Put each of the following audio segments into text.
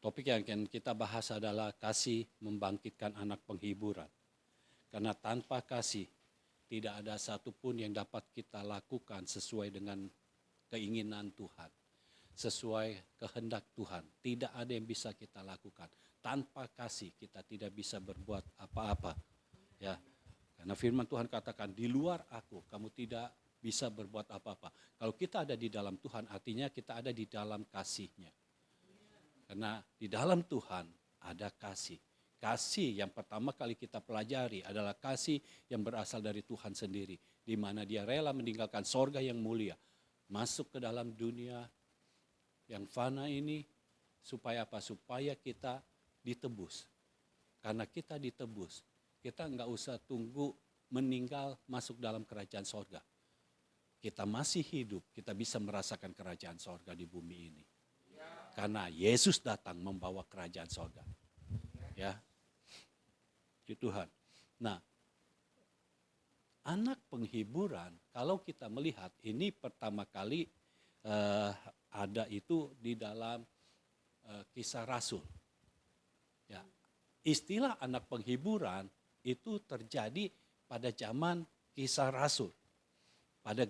Topik yang akan kita bahas adalah kasih membangkitkan anak penghiburan. Karena tanpa kasih tidak ada satupun yang dapat kita lakukan sesuai dengan keinginan Tuhan. Sesuai kehendak Tuhan. Tidak ada yang bisa kita lakukan. Tanpa kasih kita tidak bisa berbuat apa-apa. Ya, karena firman Tuhan katakan di luar aku kamu tidak bisa berbuat apa-apa. Kalau kita ada di dalam Tuhan artinya kita ada di dalam kasih-Nya. Karena di dalam Tuhan ada kasih. Kasih yang pertama kali kita pelajari adalah kasih yang berasal dari Tuhan sendiri. Di mana dia rela meninggalkan sorga yang mulia. Masuk ke dalam dunia yang fana ini supaya apa? Supaya kita ditebus. Karena kita ditebus, kita enggak usah tunggu meninggal masuk dalam kerajaan sorga. Kita masih hidup, kita bisa merasakan kerajaan sorga di bumi ini. Karena Yesus datang membawa kerajaan sorga. Ya, di Tuhan. Nah, anak penghiburan, kalau kita melihat ini pertama kali ada itu di dalam Kisah Rasul. Ya, istilah anak penghiburan itu terjadi pada zaman Kisah Rasul. Pada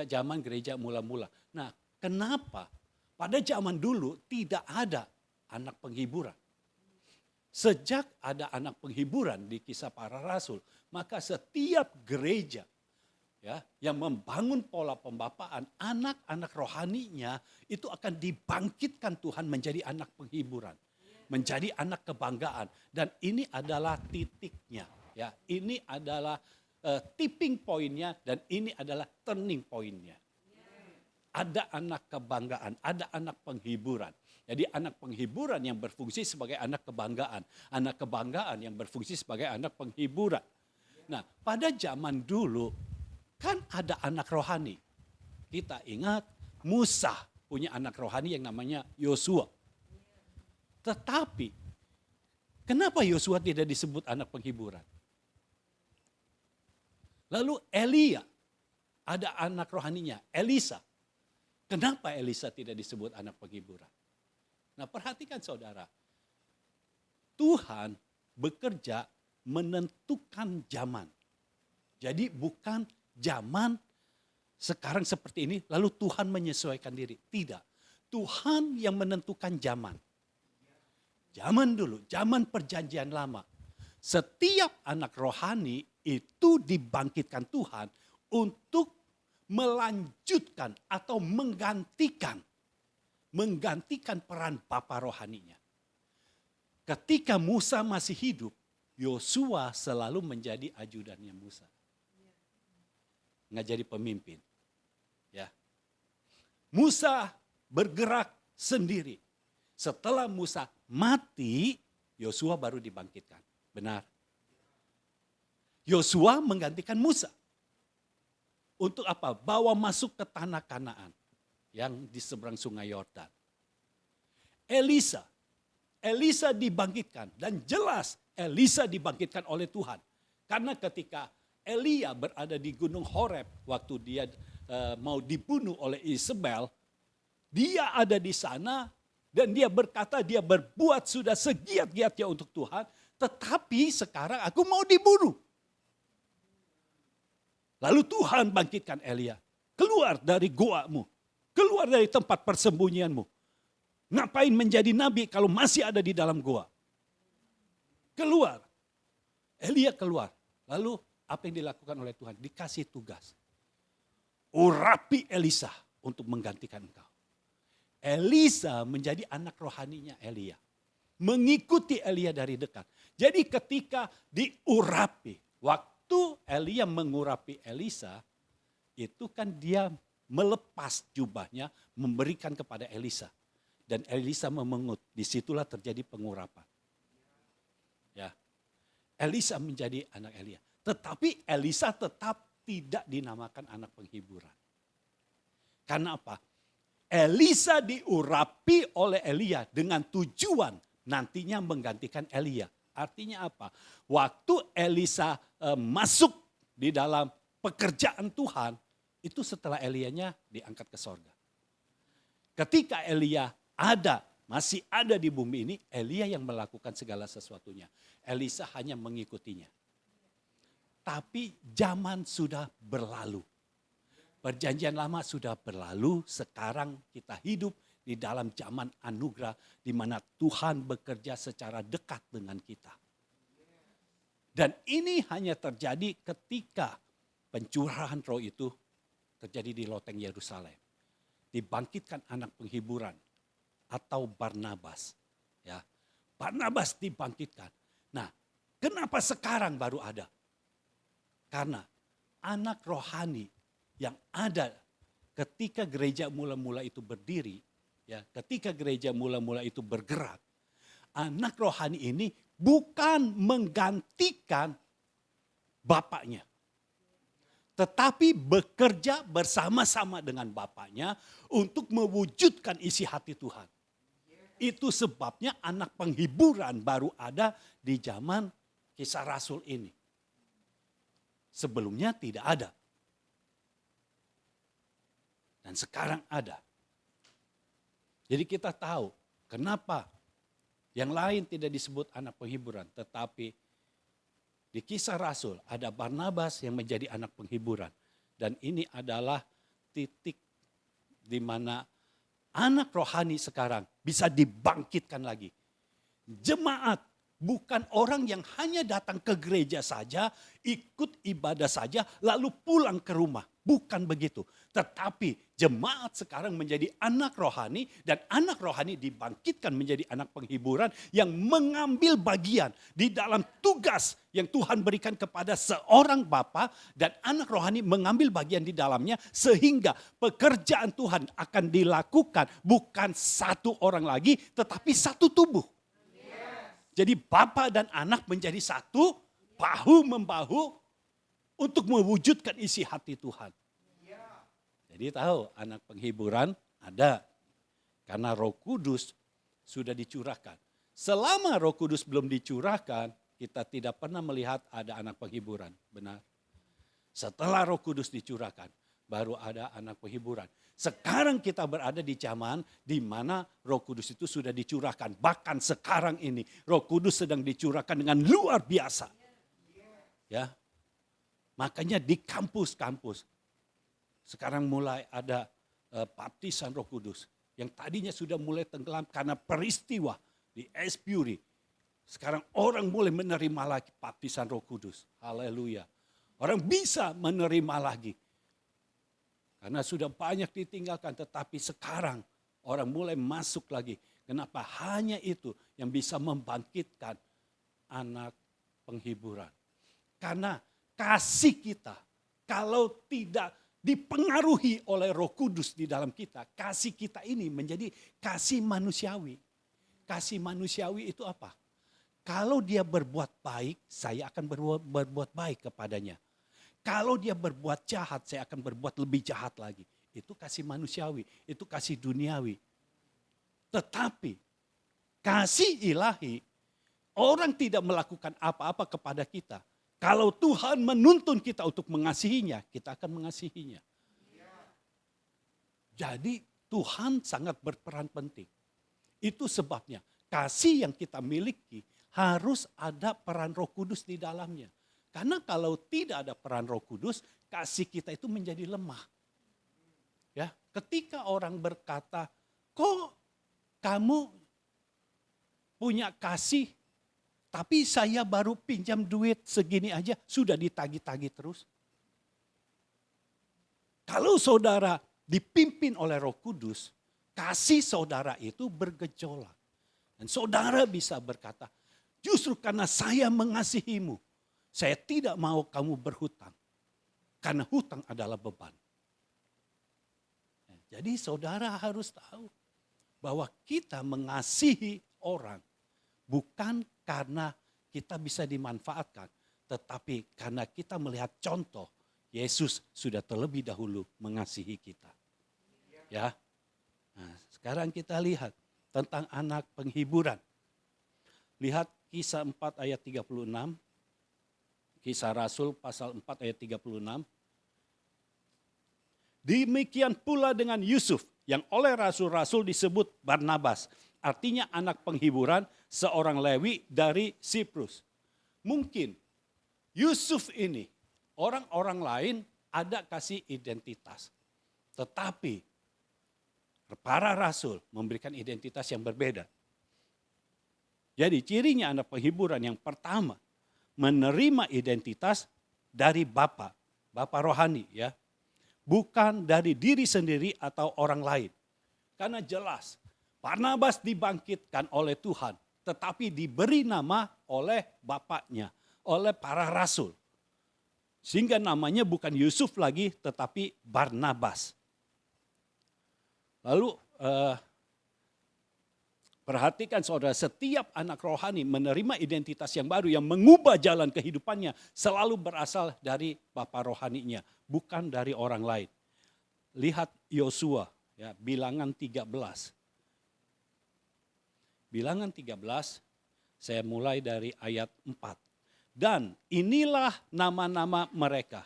zaman gereja mula-mula. Nah, kenapa? Pada zaman dulu tidak ada anak penghiburan. Sejak ada anak penghiburan di Kisah Para Rasul, maka setiap gereja ya yang membangun pola pembapaan, anak-anak rohaninya itu akan dibangkitkan Tuhan menjadi anak penghiburan, menjadi anak kebanggaan, dan ini adalah titiknya, ya. Ini adalah tipping pointnya dan ini adalah turning pointnya. Ada anak kebanggaan, ada anak penghiburan. Jadi anak penghiburan yang berfungsi sebagai anak kebanggaan. Anak kebanggaan yang berfungsi sebagai anak penghiburan. Nah, pada zaman dulu kan ada anak rohani. Kita ingat Musa punya anak rohani yang namanya Yosua. Tetapi kenapa Yosua tidak disebut anak penghiburan? Lalu Elia ada anak rohaninya, Elisa. Kenapa Elisa tidak disebut anak penghiburan? Nah, perhatikan saudara. Tuhan bekerja menentukan zaman. Jadi bukan zaman sekarang seperti ini lalu Tuhan menyesuaikan diri. Tidak. Tuhan yang menentukan zaman. Zaman dulu, zaman perjanjian lama. Setiap anak rohani itu dibangkitkan Tuhan untuk melanjutkan atau menggantikan peran bapa rohaninya. Ketika Musa masih hidup, Yosua selalu menjadi ajudannya Musa. Nggak jadi pemimpin. Ya. Musa bergerak sendiri. Setelah Musa mati, Yosua baru dibangkitkan. Benar. Yosua menggantikan Musa. Untuk apa? Bawa masuk ke tanah Kanaan yang di seberang sungai Yordan. Elisa dibangkitkan dan jelas Elisa dibangkitkan oleh Tuhan. Karena ketika Elia berada di Gunung Horeb waktu dia mau dibunuh oleh Isabel, dia ada di sana dan dia berkata dia berbuat sudah segiat-giatnya untuk Tuhan, tetapi sekarang aku mau dibunuh. Lalu Tuhan bangkitkan Elia. Keluar dari goamu. Keluar dari tempat persembunyianmu. Ngapain menjadi nabi kalau masih ada di dalam goa? Keluar. Elia keluar. Lalu apa yang dilakukan oleh Tuhan? Dikasih tugas. Urapi Elisa untuk menggantikan engkau. Elisa menjadi anak rohaninya Elia. Mengikuti Elia dari dekat. Jadi ketika diurapi, waktu Elia mengurapi Elisa, itu kan dia melepas jubahnya, memberikan kepada Elisa. Dan Elisa memengut, disitulah terjadi pengurapan. Ya, Elisa menjadi anak Elia. Tetapi Elisa tetap tidak dinamakan anak penghiburan. Karena apa? Elisa diurapi oleh Elia dengan tujuan nantinya menggantikan Elia. Artinya apa? Waktu Elisa masuk di dalam pekerjaan Tuhan, itu setelah Elianya diangkat ke sorga. Ketika Elia ada masih ada di bumi ini, Elia yang melakukan segala sesuatunya. Elisa hanya mengikutinya. Tapi zaman sudah berlalu. Perjanjian lama sudah berlalu, sekarang kita hidup di dalam zaman anugerah di mana Tuhan bekerja secara dekat dengan kita. Dan ini hanya terjadi ketika pencurahan roh itu terjadi di loteng Yerusalem. Dibangkitkan anak penghiburan atau Barnabas. Ya, Barnabas dibangkitkan. Nah, kenapa sekarang baru ada? Karena anak rohani yang ada ketika gereja mula-mula itu berdiri, ya, ketika gereja mula-mula itu bergerak, anak rohani ini bukan menggantikan bapaknya, tetapi bekerja bersama-sama dengan bapaknya untuk mewujudkan isi hati Tuhan. Itu sebabnya anak penghiburan baru ada di zaman Kisah Rasul ini. Sebelumnya tidak ada. Dan sekarang ada. Jadi kita tahu kenapa yang lain tidak disebut anak penghiburan. Tetapi di Kisah Rasul ada Barnabas yang menjadi anak penghiburan. Dan ini adalah titik di mana anak rohani sekarang bisa dibangkitkan lagi. Jemaat bukan orang yang hanya datang ke gereja saja, ikut ibadah saja, lalu pulang ke rumah. Bukan begitu. Tetapi jemaat sekarang menjadi anak rohani dan anak rohani dibangkitkan menjadi anak penghiburan yang mengambil bagian di dalam tugas yang Tuhan berikan kepada seorang bapa dan anak rohani mengambil bagian di dalamnya sehingga pekerjaan Tuhan akan dilakukan bukan satu orang lagi tetapi satu tubuh. Jadi bapa dan anak menjadi satu, bahu-membahu untuk mewujudkan isi hati Tuhan. Jadi tahu anak penghiburan ada karena Roh Kudus sudah dicurahkan. Selama Roh Kudus belum dicurahkan, kita tidak pernah melihat ada anak penghiburan, benar. Setelah Roh Kudus dicurahkan, baru ada anak penghiburan. Sekarang kita berada di zaman di mana Roh Kudus itu sudah dicurahkan. Bahkan sekarang ini Roh Kudus sedang dicurahkan dengan luar biasa. Ya. Makanya di kampus-kampus sekarang mulai ada baptisan Roh Kudus. Yang tadinya sudah mulai tenggelam karena peristiwa di Espuri. Sekarang orang mulai menerima lagi baptisan Roh Kudus. Haleluya. Orang bisa menerima lagi. Karena sudah banyak ditinggalkan, tetapi sekarang orang mulai masuk lagi. Kenapa? Hanya itu yang bisa membangkitkan anak penghiburan. Karena kasih kita, kalau tidak dipengaruhi oleh Roh Kudus di dalam kita, kasih kita ini menjadi kasih manusiawi. Kasih manusiawi itu apa? Kalau dia berbuat baik, saya akan berbuat baik kepadanya. Kalau dia berbuat jahat, saya akan berbuat lebih jahat lagi. Itu kasih manusiawi, itu kasih duniawi. Tetapi kasih ilahi, orang tidak melakukan apa-apa kepada kita. Kalau Tuhan menuntun kita untuk mengasihinya, kita akan mengasihinya. Jadi Tuhan sangat berperan penting. Itu sebabnya kasih yang kita miliki harus ada peran Roh Kudus di dalamnya. Karena kalau tidak ada peran Roh Kudus, kasih kita itu menjadi lemah. Ya, ketika orang berkata, kok kamu punya kasih, tapi saya baru pinjam duit segini aja, sudah ditagih-tagih terus. Kalau saudara dipimpin oleh Roh Kudus, kasih saudara itu bergejolak. Dan saudara bisa berkata, justru karena saya mengasihimu, saya tidak mau kamu berhutang. Karena hutang adalah beban. Jadi saudara harus tahu bahwa kita mengasihi orang bukan karena kita bisa dimanfaatkan, tetapi karena kita melihat contoh Yesus sudah terlebih dahulu mengasihi kita. Ya. Nah, sekarang kita lihat tentang anak penghiburan. Lihat Kisah 4 ayat 36. Kisah Rasul pasal 4 ayat 36. Demikian pula dengan Yusuf yang oleh rasul-rasul disebut Barnabas. artinya anak penghiburan seorang Lewi dari Siprus. Mungkin Yusuf ini, orang-orang lain ada kasih identitas. Tetapi para rasul memberikan identitas yang berbeda. Jadi cirinya anak penghiburan yang pertama, menerima identitas dari Bapa rohani ya. Bukan dari diri sendiri atau orang lain. Karena jelas, Barnabas dibangkitkan oleh Tuhan, tetapi diberi nama oleh bapaknya, oleh para rasul. Sehingga namanya bukan Yusuf lagi, tetapi Barnabas. Lalu perhatikan saudara, setiap anak rohani menerima identitas yang baru yang mengubah jalan kehidupannya selalu berasal dari bapa rohaninya, bukan dari orang lain. Lihat Yosua, ya, Bilangan 13. Bilangan 13, saya mulai dari ayat 4. Dan inilah nama-nama mereka.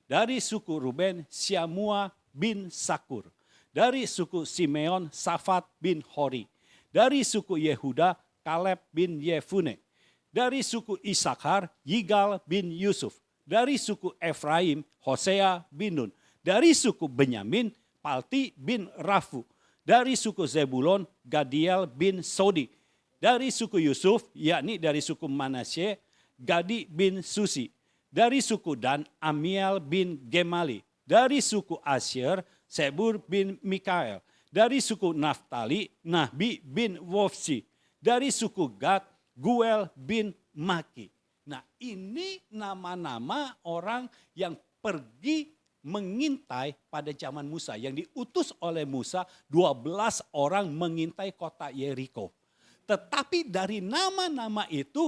Dari suku Ruben, Syamua bin Sakur. Dari suku Simeon, Safat bin Hori. Dari suku Yehuda, Kaleb bin Yefune. Dari suku Isakar, Yigal bin Yusuf. Dari suku Efraim, Hosea bin Nun. Dari suku Benyamin, Palti bin Rafu. Dari suku Zebulon, Gadiel bin Sodi. Dari suku Yusuf, yakni dari suku Manasye, Gadi bin Susi. Dari suku Dan, Amiel bin Gemali. Dari suku Asyer, Sebur bin Mikael. Dari suku Naftali, Nahbi bin Wofsi. Dari suku Gad, Guel bin Maki. Nah, ini nama-nama orang yang pergi mengintai pada zaman Musa. Yang diutus oleh Musa, 12 orang mengintai kota Yeriko. Tetapi dari nama-nama itu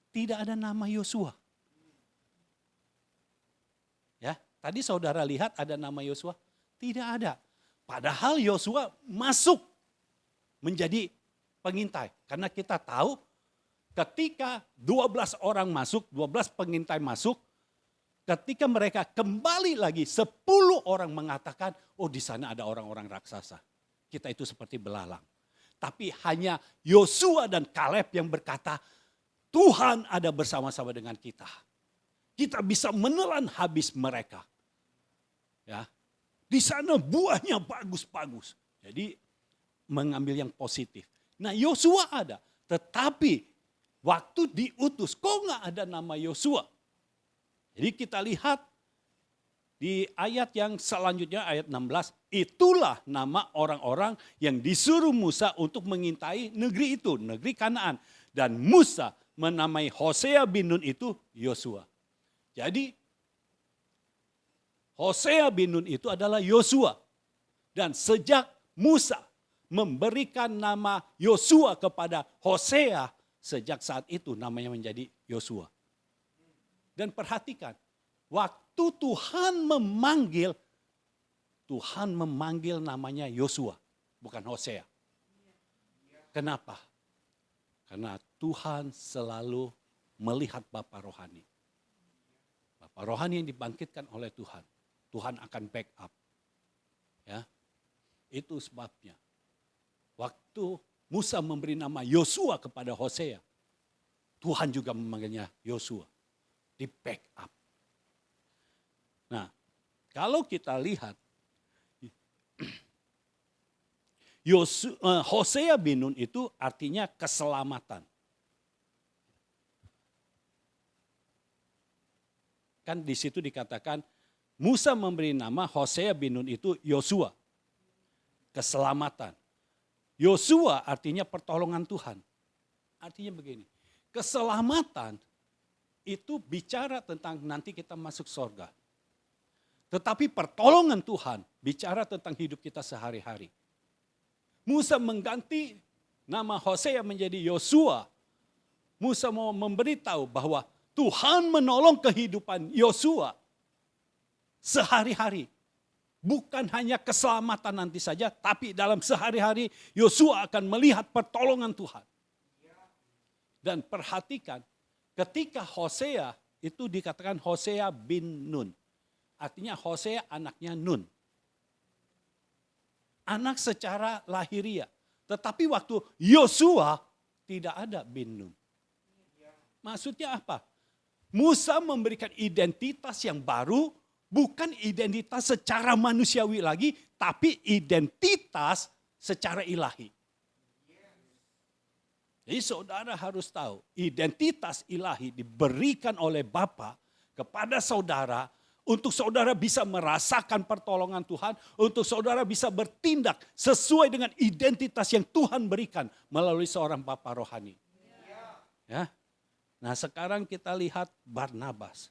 tidak ada nama Yosua. Ya, tadi saudara lihat ada nama Yosua? Tidak ada. Padahal Yosua masuk menjadi pengintai. Karena kita tahu ketika 12 orang masuk, 12 pengintai masuk, ketika mereka kembali lagi 10 orang mengatakan, oh di sana ada orang-orang raksasa. Kita itu seperti belalang. Tapi hanya Yosua dan Kaleb yang berkata, Tuhan ada bersama-sama dengan kita. Kita bisa menelan habis mereka. Ya. Di sana buahnya bagus-bagus. Jadi mengambil yang positif. Nah Yosua ada. Tetapi waktu diutus kok nggak ada nama Yosua. Jadi kita lihat di ayat yang selanjutnya ayat 16. Itulah nama orang-orang yang disuruh Musa untuk mengintai negeri itu. Negeri Kanaan. Dan Musa menamai Hosea bin Nun itu Yosua. Jadi Hosea bin Nun itu adalah Yosua. Dan sejak Musa memberikan nama Yosua kepada Hosea, sejak saat itu namanya menjadi Yosua. Dan perhatikan, waktu Tuhan memanggil namanya Yosua, bukan Hosea. Kenapa? Karena Tuhan selalu melihat Bapa rohani. Bapa rohani yang dibangkitkan oleh Tuhan. Tuhan akan backup. Ya. Itu sebabnya. Waktu Musa memberi nama Yosua kepada Hosea, Tuhan juga memanggilnya Yosua. Di backup. Nah, kalau kita lihat Hosea bin Nun itu artinya keselamatan. Kan di situ dikatakan Musa memberi nama Hosea bin Nun itu Yosua. Keselamatan. Yosua artinya pertolongan Tuhan. Artinya begini, keselamatan itu bicara tentang nanti kita masuk surga. Tetapi pertolongan Tuhan bicara tentang hidup kita sehari-hari. Musa mengganti nama Hosea menjadi Yosua. Musa mau memberitahu bahwa Tuhan menolong kehidupan Yosua sehari-hari. Bukan hanya keselamatan nanti saja, tapi dalam sehari-hari Yosua akan melihat pertolongan Tuhan. Dan perhatikan, ketika Hosea itu dikatakan Hosea bin Nun. Artinya Hosea anaknya Nun. Anak secara lahiriah. Tetapi waktu Yosua tidak ada bin Nun. Maksudnya apa? Musa memberikan identitas yang baru, bukan identitas secara manusiawi lagi, tapi identitas secara ilahi. Jadi saudara harus tahu, identitas ilahi diberikan oleh Bapa kepada saudara, untuk saudara bisa merasakan pertolongan Tuhan, untuk saudara bisa bertindak sesuai dengan identitas yang Tuhan berikan melalui seorang Bapa rohani. Ya. Nah sekarang kita lihat Barnabas.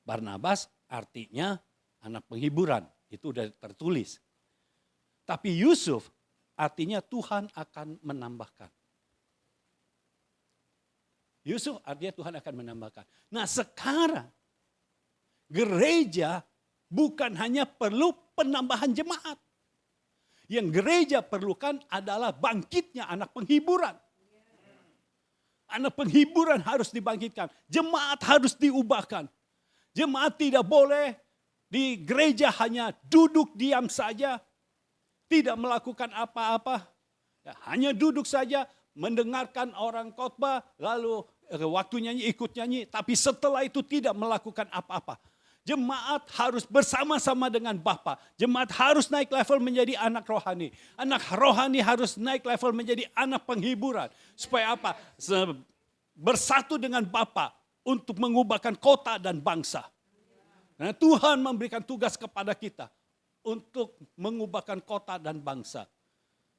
Barnabas artinya anak penghiburan, itu sudah tertulis. Tapi Yusuf artinya Tuhan akan menambahkan. Yusuf artinya Tuhan akan menambahkan. Nah sekarang gereja bukan hanya perlu penambahan jemaat. Yang gereja perlukan adalah bangkitnya anak penghiburan. Anak penghiburan harus dibangkitkan. Jemaat harus diubahkan. Jemaat tidak boleh di gereja hanya duduk diam saja. Tidak melakukan apa-apa. Hanya duduk saja mendengarkan orang khotbah. Lalu waktu nyanyi ikut nyanyi. Tapi setelah itu tidak melakukan apa-apa. Jemaat harus bersama-sama dengan Bapa. Jemaat harus naik level menjadi anak rohani. Anak rohani harus naik level menjadi anak penghiburan. Supaya apa? Bersatu dengan Bapa untuk mengubahkan kota dan bangsa. Nah, Tuhan memberikan tugas kepada kita untuk mengubahkan kota dan bangsa.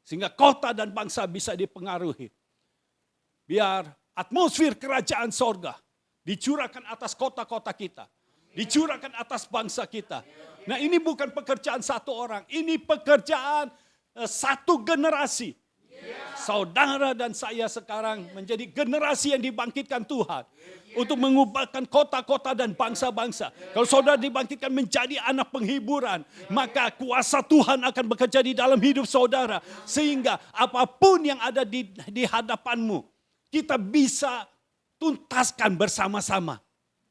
Sehingga kota dan bangsa bisa dipengaruhi. Biar atmosfer kerajaan sorga dicurahkan atas kota-kota kita. Dicurahkan atas bangsa kita. Nah ini bukan pekerjaan satu orang. Ini pekerjaan satu generasi. Saudara dan saya sekarang menjadi generasi yang dibangkitkan Tuhan. Untuk mengubahkan kota-kota dan bangsa-bangsa. Kalau saudara dibangkitkan menjadi anak penghiburan. Maka kuasa Tuhan akan bekerja di dalam hidup saudara. Sehingga apapun yang ada di hadapanmu. Kita bisa tuntaskan bersama-sama.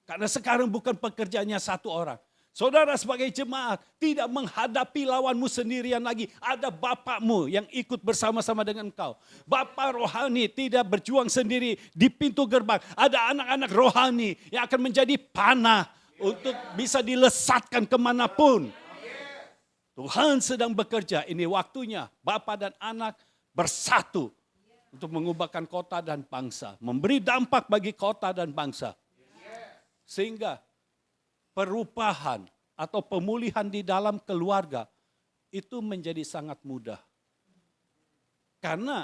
Karena sekarang bukan pekerjaannya satu orang. Saudara sebagai jemaat tidak menghadapi lawanmu sendirian lagi. Ada Bapakmu yang ikut bersama-sama dengan engkau. Bapa rohani tidak berjuang sendiri di pintu gerbang. Ada anak-anak rohani yang akan menjadi panah untuk bisa dilesatkan kemanapun. Tuhan sedang bekerja. Ini waktunya Bapa dan anak bersatu untuk mengubahkan kota dan bangsa. Memberi dampak bagi kota dan bangsa. Sehingga perubahan atau pemulihan di dalam keluarga itu menjadi sangat mudah. Karena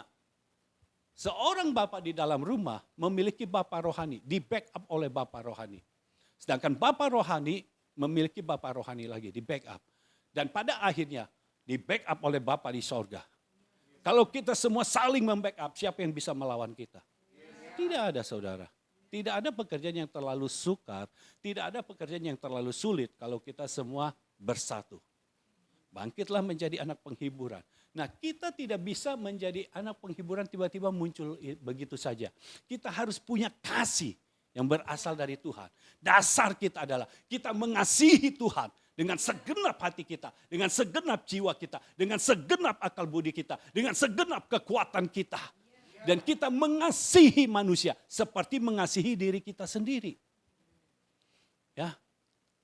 seorang bapak di dalam rumah memiliki bapak rohani, di backup oleh bapak rohani. Sedangkan bapak rohani memiliki bapak rohani lagi, di backup. Dan pada akhirnya di backup oleh bapak di sorga. Kalau kita semua saling membackup, siapa yang bisa melawan kita? Tidak ada saudara. Tidak ada pekerjaan yang terlalu sukar, tidak ada pekerjaan yang terlalu sulit kalau kita semua bersatu. Bangkitlah menjadi anak penghiburan. Nah kita tidak bisa menjadi anak penghiburan tiba-tiba muncul begitu saja. Kita harus punya kasih yang berasal dari Tuhan. Dasar kita adalah kita mengasihi Tuhan dengan segenap hati kita, dengan segenap jiwa kita, dengan segenap akal budi kita, dengan segenap kekuatan kita. Dan kita mengasihi manusia seperti mengasihi diri kita sendiri. Ya,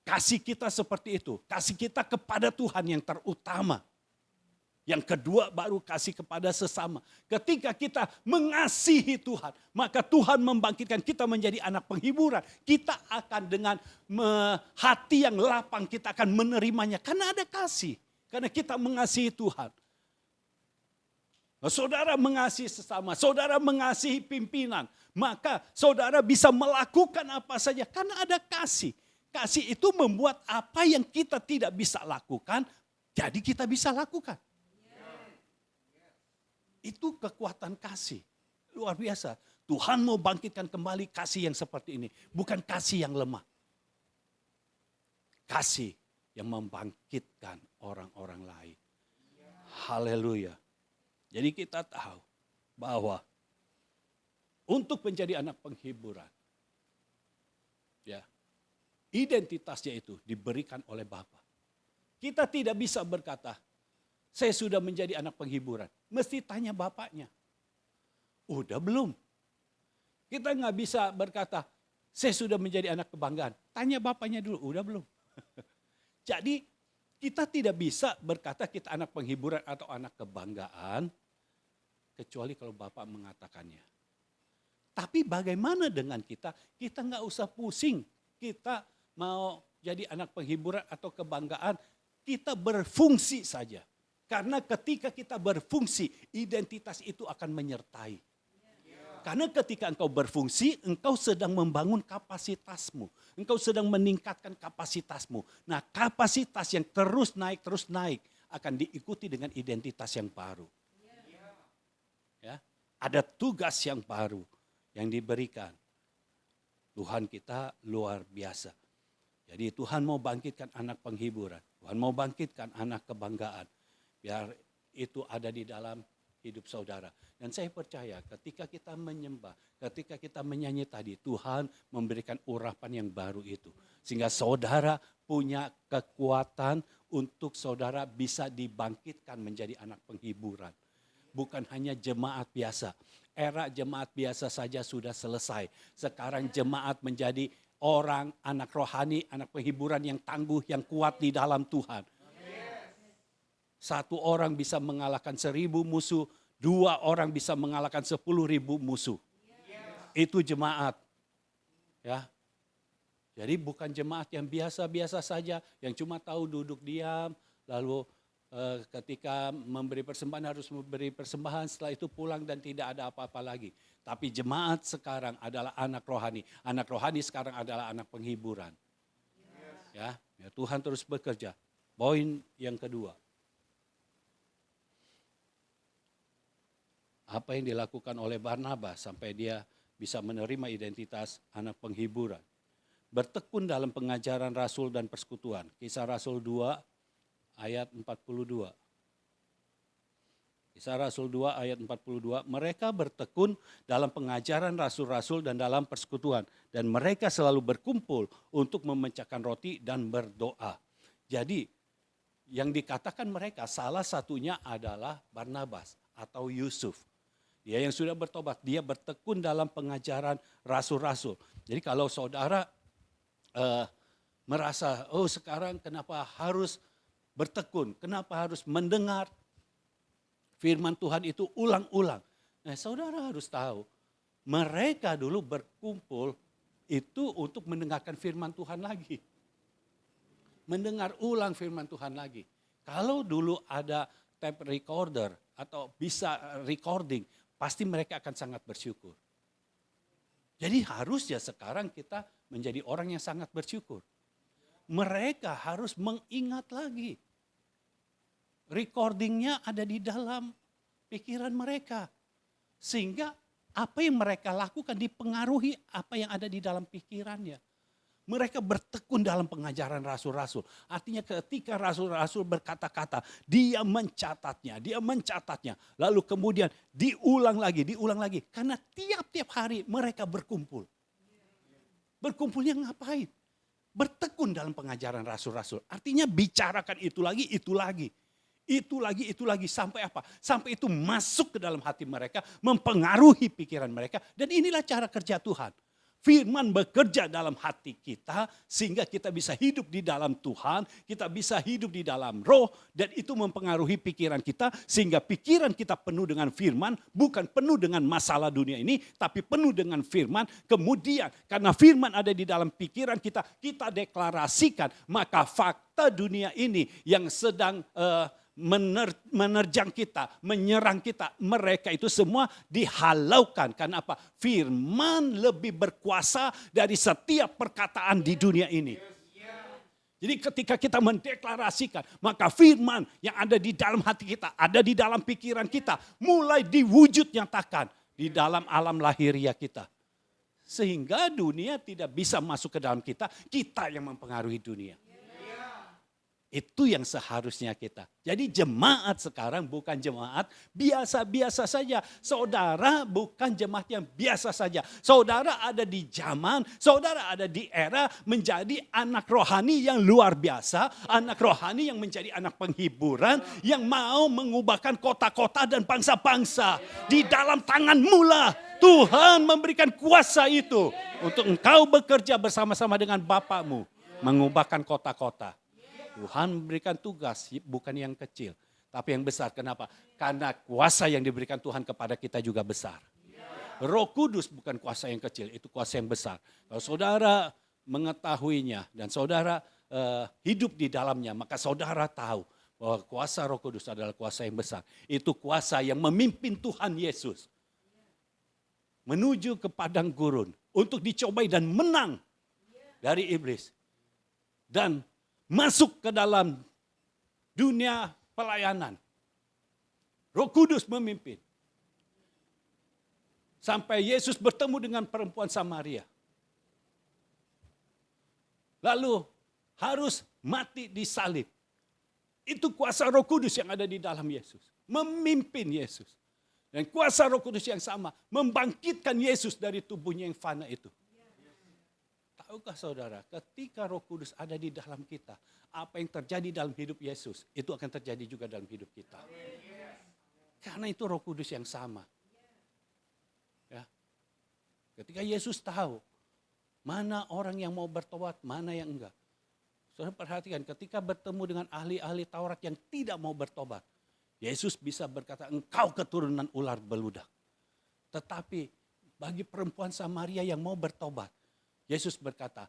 kasih kita seperti itu. Kasih kita kepada Tuhan yang terutama. Yang kedua baru kasih kepada sesama. Ketika kita mengasihi Tuhan, maka Tuhan membangkitkan kita menjadi anak penghiburan. Kita akan dengan hati yang lapang kita akan menerimanya. Karena ada kasih. Karena kita mengasihi Tuhan. Saudara mengasihi sesama, saudara mengasihi pimpinan, maka saudara bisa melakukan apa saja karena ada kasih. Kasih itu membuat apa yang kita tidak bisa lakukan, jadi kita bisa lakukan. Itu kekuatan kasih, luar biasa. Tuhan mau bangkitkan kembali kasih yang seperti ini, bukan kasih yang lemah. Kasih yang membangkitkan orang-orang lain. Haleluya. Jadi kita tahu bahwa untuk menjadi anak penghiburan, ya, identitasnya itu diberikan oleh Bapa. Kita tidak bisa berkata, saya sudah menjadi anak penghiburan? Mesti tanya bapaknya. Udah belum? Kita nggak bisa berkata, saya sudah menjadi anak kebanggaan. Tanya bapaknya dulu, udah belum? Jadi kita tidak bisa berkata kita anak penghiburan atau anak kebanggaan, kecuali kalau bapak mengatakannya. Tapi bagaimana dengan kita? Kita nggak usah pusing. Kita mau jadi anak penghiburan atau kebanggaan, kita berfungsi saja. Karena ketika kita berfungsi, identitas itu akan menyertai. Karena ketika engkau berfungsi, engkau sedang membangun kapasitasmu. Engkau sedang meningkatkan kapasitasmu. Nah, kapasitas yang terus naik akan diikuti dengan identitas yang baru. Ya, ada tugas yang baru yang diberikan. Tuhan kita luar biasa. Jadi Tuhan mau bangkitkan anak penghiburan. Tuhan mau bangkitkan anak kebanggaan. Biar itu ada di dalam hidup saudara. Dan saya percaya ketika kita menyembah, ketika kita menyanyi tadi, Tuhan memberikan urapan yang baru itu. Sehingga saudara punya kekuatan untuk saudara bisa dibangkitkan menjadi anak penghiburan. Bukan hanya jemaat biasa. Era jemaat biasa saja sudah selesai. Sekarang jemaat menjadi orang, anak rohani, anak penghiburan yang tangguh, yang kuat di dalam Tuhan. Satu orang bisa mengalahkan 1.000 musuh, 2 orang bisa mengalahkan 10.000 musuh. Itu jemaat. Ya. Jadi bukan jemaat yang biasa-biasa saja, yang cuma tahu duduk diam, lalu ketika memberi persembahan harus memberi persembahan, setelah itu pulang dan tidak ada apa-apa lagi. Tapi jemaat sekarang adalah anak rohani. Anak rohani sekarang adalah anak penghiburan. Ya, Tuhan terus bekerja. Poin yang kedua. Apa yang dilakukan oleh Barnabas sampai dia bisa menerima identitas anak penghiburan. Bertekun dalam pengajaran Rasul dan persekutuan. Kisah Rasul 2 ayat 42. Kisah Rasul 2 ayat 42. Mereka bertekun dalam pengajaran Rasul-Rasul dan dalam persekutuan. Dan mereka selalu berkumpul untuk memecahkan roti dan berdoa. Jadi yang dikatakan mereka salah satunya adalah Barnabas atau Yusuf. Dia yang sudah bertobat, dia bertekun dalam pengajaran rasul-rasul. Jadi kalau saudara merasa, oh sekarang kenapa harus bertekun, kenapa harus mendengar firman Tuhan itu ulang-ulang. Nah saudara harus tahu, mereka dulu berkumpul itu untuk mendengarkan firman Tuhan lagi. Mendengar ulang firman Tuhan lagi. Kalau dulu ada tape recorder atau bisa recording, pasti mereka akan sangat bersyukur. Jadi harusnya sekarang kita menjadi orang yang sangat bersyukur. Mereka harus mengingat lagi. Recordingnya ada di dalam pikiran mereka. Sehingga apa yang mereka lakukan dipengaruhi apa yang ada di dalam pikirannya. Mereka bertekun dalam pengajaran rasul-rasul. Artinya ketika rasul-rasul berkata-kata, dia mencatatnya. Lalu kemudian diulang lagi. Karena tiap-tiap hari mereka berkumpul. Berkumpulnya ngapain? Bertekun dalam pengajaran rasul-rasul. Artinya bicarakan itu lagi. Itu lagi. Sampai apa? Sampai itu masuk ke dalam hati mereka, mempengaruhi pikiran mereka. Dan inilah cara kerja Tuhan. Firman bekerja dalam hati kita sehingga kita bisa hidup di dalam Tuhan, kita bisa hidup di dalam roh dan itu mempengaruhi pikiran kita sehingga pikiran kita penuh dengan firman, bukan penuh dengan masalah dunia ini tapi penuh dengan firman. Kemudian karena firman ada di dalam pikiran kita, kita deklarasikan, maka fakta dunia ini yang sedang menerjang kita, menyerang kita, mereka itu semua dihalaukan. Karena apa? Firman lebih berkuasa dari setiap perkataan di dunia ini. Jadi ketika kita mendeklarasikan, maka firman yang ada di dalam hati kita, ada di dalam pikiran kita, mulai diwujud nyatakan di dalam alam lahiriah kita. Sehingga dunia tidak bisa masuk ke dalam kita, kita yang mempengaruhi dunia. Itu yang seharusnya kita. Jadi jemaat sekarang bukan jemaat biasa-biasa saja. Saudara bukan jemaat yang biasa saja. Saudara ada di zaman, saudara ada di era menjadi anak rohani yang luar biasa. Anak rohani yang menjadi anak penghiburan. Yang mau mengubahkan kota-kota dan bangsa-bangsa. Di dalam tanganmu lah Tuhan memberikan kuasa itu. Untuk engkau bekerja bersama-sama dengan Bapakmu. Mengubahkan kota-kota. Tuhan memberikan tugas bukan yang kecil, tapi yang besar. Kenapa? Karena kuasa yang diberikan Tuhan kepada kita juga besar. Roh Kudus bukan kuasa yang kecil, itu kuasa yang besar. Kalau saudara mengetahuinya dan saudara hidup di dalamnya, maka saudara tahu bahwa kuasa Roh Kudus adalah kuasa yang besar. Itu kuasa yang memimpin Tuhan Yesus menuju ke padang gurun untuk dicobai dan menang dari iblis. Dan masuk ke dalam dunia pelayanan. Roh Kudus memimpin. Sampai Yesus bertemu dengan perempuan Samaria. Lalu harus mati disalib. Itu kuasa Roh Kudus yang ada di dalam Yesus. Memimpin Yesus. Dan kuasa Roh Kudus yang sama membangkitkan Yesus dari tubuhnya yang fana itu. Tahukah saudara, ketika Roh Kudus ada di dalam kita, apa yang terjadi dalam hidup Yesus, itu akan terjadi juga dalam hidup kita. Karena itu Roh Kudus yang sama. Ya. Ketika Yesus tahu, mana orang yang mau bertobat, mana yang enggak. Saudara perhatikan, ketika bertemu dengan ahli-ahli Taurat yang tidak mau bertobat, Yesus bisa berkata, engkau keturunan ular beludak. Tetapi bagi perempuan Samaria yang mau bertobat, Yesus berkata,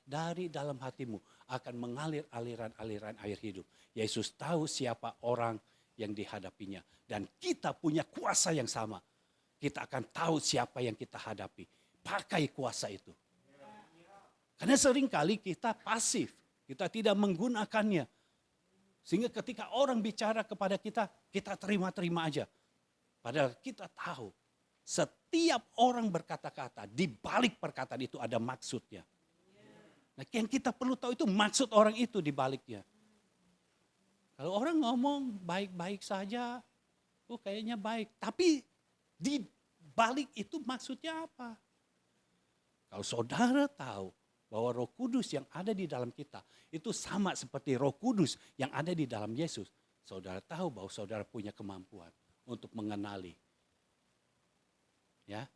dari dalam hatimu akan mengalir aliran-aliran air hidup. Yesus tahu siapa orang yang dihadapinya. Dan kita punya kuasa yang sama. Kita akan tahu siapa yang kita hadapi. Pakai kuasa itu. Karena seringkali kita pasif. Kita tidak menggunakannya. Sehingga ketika orang bicara kepada kita, kita terima-terima aja. Padahal kita tahu. Setiap orang berkata-kata, di balik perkataan itu ada maksudnya. Nah, yang kita perlu tahu itu maksud orang itu di baliknya. Kalau orang ngomong baik-baik saja, kayaknya baik. Tapi di balik itu maksudnya apa? Kalau saudara tahu bahwa Roh Kudus yang ada di dalam kita, itu sama seperti Roh Kudus yang ada di dalam Yesus. Saudara tahu bahwa saudara punya kemampuan untuk mengenali. Ya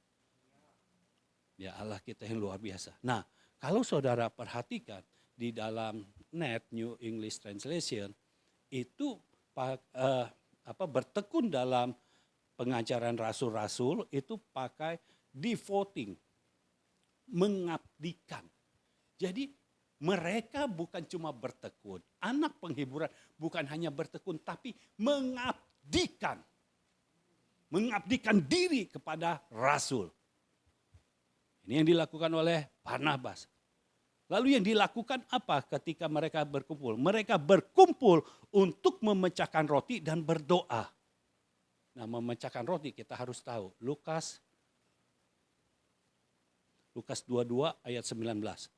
Allah kita yang luar biasa. Nah, kalau saudara perhatikan di dalam net New English Translation itu bertekun dalam pengajaran rasul-rasul itu pakai devoting, mengabdikan. Jadi mereka bukan cuma bertekun, anak penghiburan bukan hanya bertekun tapi mengabdikan. Mengabdikan diri kepada rasul. Ini yang dilakukan oleh Barnabas. Lalu yang dilakukan apa ketika mereka berkumpul? Mereka berkumpul untuk memecahkan roti dan berdoa. Nah, memecahkan roti kita harus tahu. Lukas 22 ayat 19.